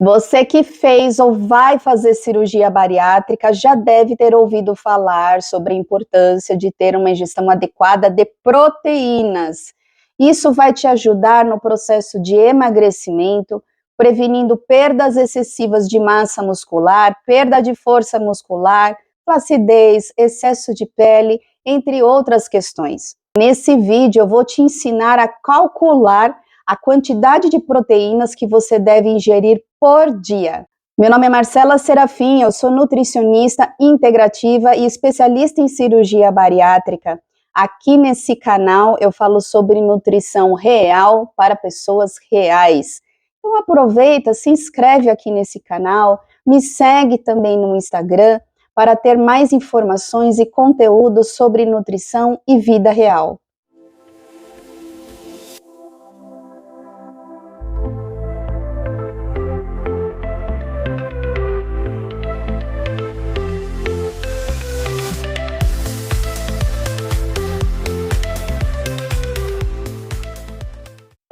Você que fez ou vai fazer cirurgia bariátrica já deve ter ouvido falar sobre a importância de ter uma ingestão adequada de proteínas. Isso vai te ajudar no processo de emagrecimento, prevenindo perdas excessivas de massa muscular, perda de força muscular, flacidez, excesso de pele, entre outras questões. Nesse vídeo eu vou te ensinar a calcular a quantidade de proteínas que você deve ingerir por dia. Meu nome é Marcela Serafim, eu sou nutricionista integrativa e especialista em cirurgia bariátrica. Aqui nesse canal eu falo sobre nutrição real para pessoas reais. Então aproveita, se inscreve aqui nesse canal, me segue também no Instagram para ter mais informações e conteúdos sobre nutrição e vida real.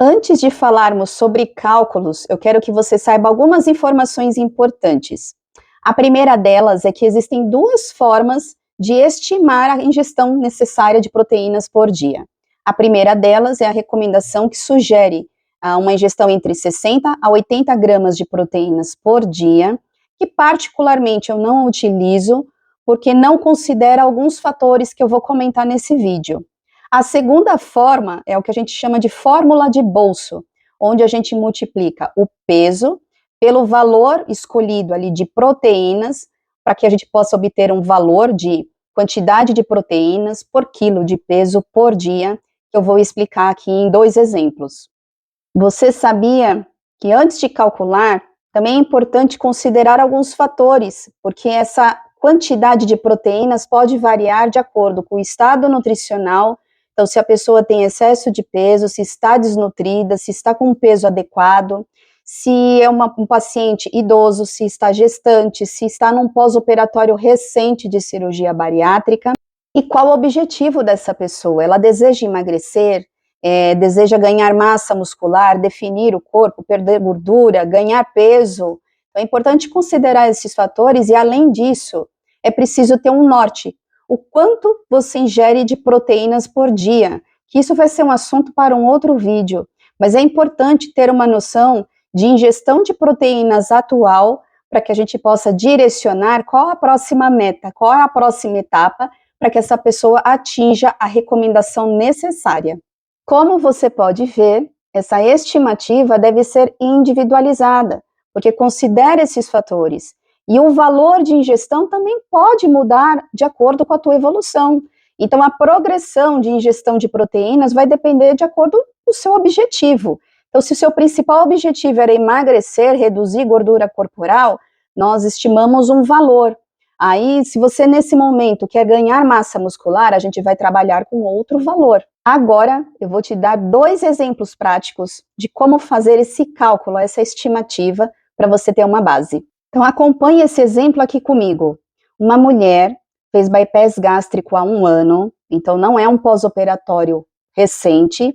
Antes de falarmos sobre cálculos, eu quero que você saiba algumas informações importantes. A primeira delas é que existem duas formas de estimar a ingestão necessária de proteínas por dia. A primeira delas é a recomendação que sugere uma ingestão entre 60 a 80 gramas de proteínas por dia, que particularmente eu não utilizo, porque não considera alguns fatores que eu vou comentar nesse vídeo. A segunda forma é o que a gente chama de fórmula de bolso, onde a gente multiplica o peso pelo valor escolhido ali de proteínas, para que a gente possa obter um valor de quantidade de proteínas por quilo de peso por dia, que eu vou explicar aqui em dois exemplos. Você sabia que antes de calcular, também é importante considerar alguns fatores, porque essa quantidade de proteínas pode variar de acordo com o estado nutricional. Então, se a pessoa tem excesso de peso, se está desnutrida, se está com um peso adequado, se é um paciente idoso, se está gestante, se está num pós-operatório recente de cirurgia bariátrica, e qual o objetivo dessa pessoa? Ela deseja emagrecer, deseja ganhar massa muscular, definir o corpo, perder gordura, ganhar peso. Então, é importante considerar esses fatores e, além disso, é preciso ter um norte. O quanto você ingere de proteínas por dia, que isso vai ser um assunto para um outro vídeo, mas é importante ter uma noção de ingestão de proteínas atual, para que a gente possa direcionar qual a próxima meta, qual é a próxima etapa, para que essa pessoa atinja a recomendação necessária. Como você pode ver, essa estimativa deve ser individualizada, porque considera esses fatores. E o valor de ingestão também pode mudar de acordo com a tua evolução. Então, a progressão de ingestão de proteínas vai depender de acordo com o seu objetivo. Então, se o seu principal objetivo era emagrecer, reduzir gordura corporal, nós estimamos um valor. Aí, se você nesse momento quer ganhar massa muscular, a gente vai trabalhar com outro valor. Agora, eu vou te dar dois exemplos práticos de como fazer esse cálculo, essa estimativa, para você ter uma base. Então, acompanhe esse exemplo aqui comigo. Uma mulher fez bypass gástrico há 1 ano, então não é um pós-operatório recente,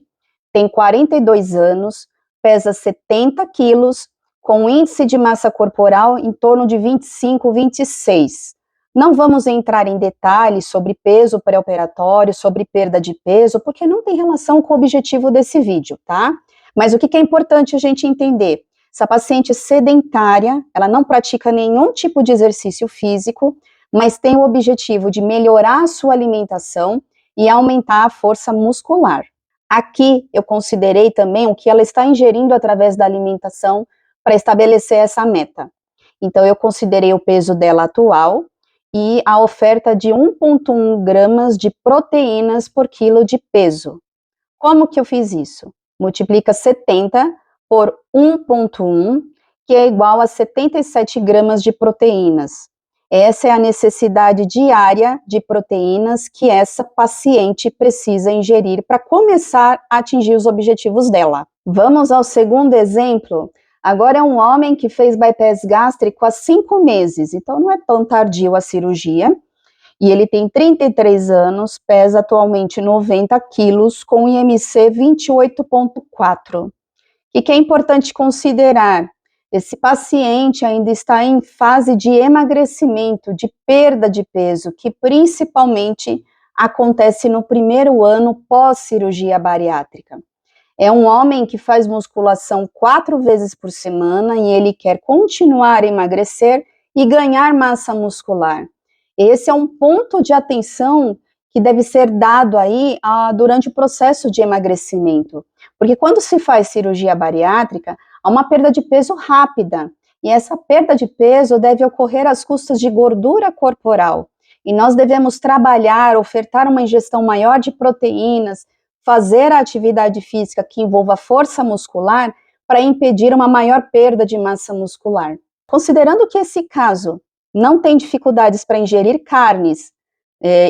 tem 42 anos, pesa 70 quilos, com índice de massa corporal em torno de 25, 26. Não vamos entrar em detalhes sobre peso pré-operatório, sobre perda de peso, porque não tem relação com o objetivo desse vídeo, tá? Mas o que é importante a gente entender? Essa paciente sedentária, ela não pratica nenhum tipo de exercício físico, mas tem o objetivo de melhorar a sua alimentação e aumentar a força muscular. Aqui eu considerei também o que ela está ingerindo através da alimentação para estabelecer essa meta. Então eu considerei o peso dela atual e a oferta de 1,1 gramas de proteínas por quilo de peso. Como que eu fiz isso? Multiplica 70 por 1,1, que é igual a 77 gramas de proteínas. Essa é a necessidade diária de proteínas que essa paciente precisa ingerir para começar a atingir os objetivos dela. Vamos ao segundo exemplo. Agora é um homem que fez bypass gástrico há 5 meses, então não é tão tardio a cirurgia, e ele tem 33 anos, pesa atualmente 90 quilos, com IMC 28,4. O que é importante considerar? esse paciente ainda está em fase de emagrecimento, de perda de peso, que principalmente acontece no primeiro ano pós-cirurgia bariátrica. É um homem que faz musculação 4 vezes por semana e ele quer continuar a emagrecer e ganhar massa muscular. Esse é um ponto de atenção que deve ser dado aí durante o processo de emagrecimento. Porque quando se faz cirurgia bariátrica, há uma perda de peso rápida. E essa perda de peso deve ocorrer às custas de gordura corporal. E nós devemos trabalhar, ofertar uma ingestão maior de proteínas, fazer a atividade física que envolva força muscular para impedir uma maior perda de massa muscular. Considerando que esse caso não tem dificuldades para ingerir carnes,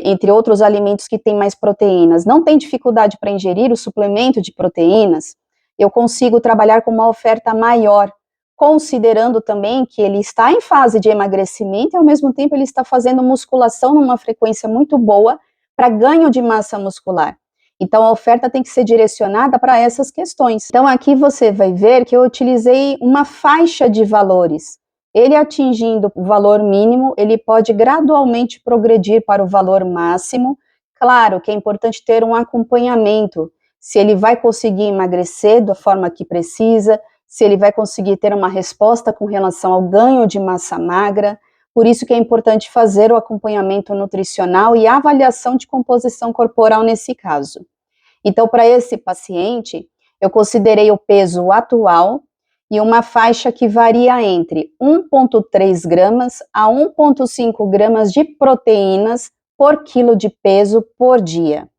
entre outros alimentos que têm mais proteínas, não tem dificuldade para ingerir o suplemento de proteínas, eu consigo trabalhar com uma oferta maior, considerando também que ele está em fase de emagrecimento e ao mesmo tempo ele está fazendo musculação numa frequência muito boa para ganho de massa muscular. Então a oferta tem que ser direcionada para essas questões. Então aqui você vai ver que eu utilizei uma faixa de valores. Ele atingindo o valor mínimo, ele pode gradualmente progredir para o valor máximo. Claro que é importante ter um acompanhamento, se ele vai conseguir emagrecer da forma que precisa, se ele vai conseguir ter uma resposta com relação ao ganho de massa magra. Por isso que é importante fazer o acompanhamento nutricional e a avaliação de composição corporal nesse caso. Então, para esse paciente, eu considerei o peso atual e uma faixa que varia entre 1,3 gramas a 1,5 gramas de proteínas por quilo de peso por dia.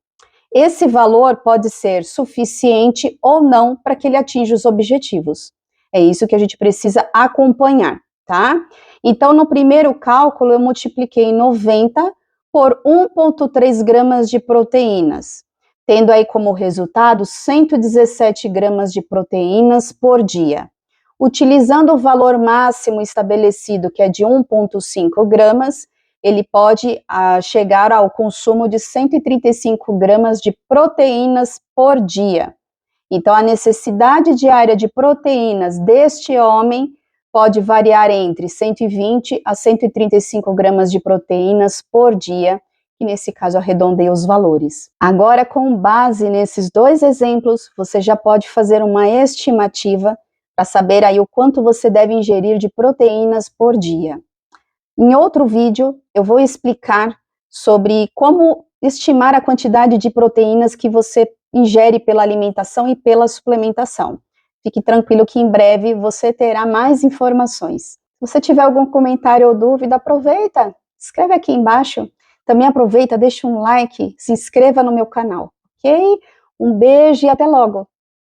Esse valor pode ser suficiente ou não para que ele atinja os objetivos. É isso que a gente precisa acompanhar, tá? Então, no primeiro cálculo, eu multipliquei 90 por 1,3 gramas de proteínas, tendo aí como resultado 117 gramas de proteínas por dia. Utilizando o valor máximo estabelecido, que é de 1,5 gramas, ele pode chegar ao consumo de 135 gramas de proteínas por dia. Então, a necessidade diária de proteínas deste homem pode variar entre 120 a 135 gramas de proteínas por dia, e nesse caso arredondei os valores. Agora, com base nesses dois exemplos, você já pode fazer uma estimativa para saber aí o quanto você deve ingerir de proteínas por dia. Em outro vídeo, eu vou explicar sobre como estimar a quantidade de proteínas que você ingere pela alimentação e pela suplementação. Fique tranquilo que em breve você terá mais informações. Se você tiver algum comentário ou dúvida, aproveita, escreve aqui embaixo. Também aproveita, deixa um like, se inscreva no meu canal, ok? Um beijo e até logo!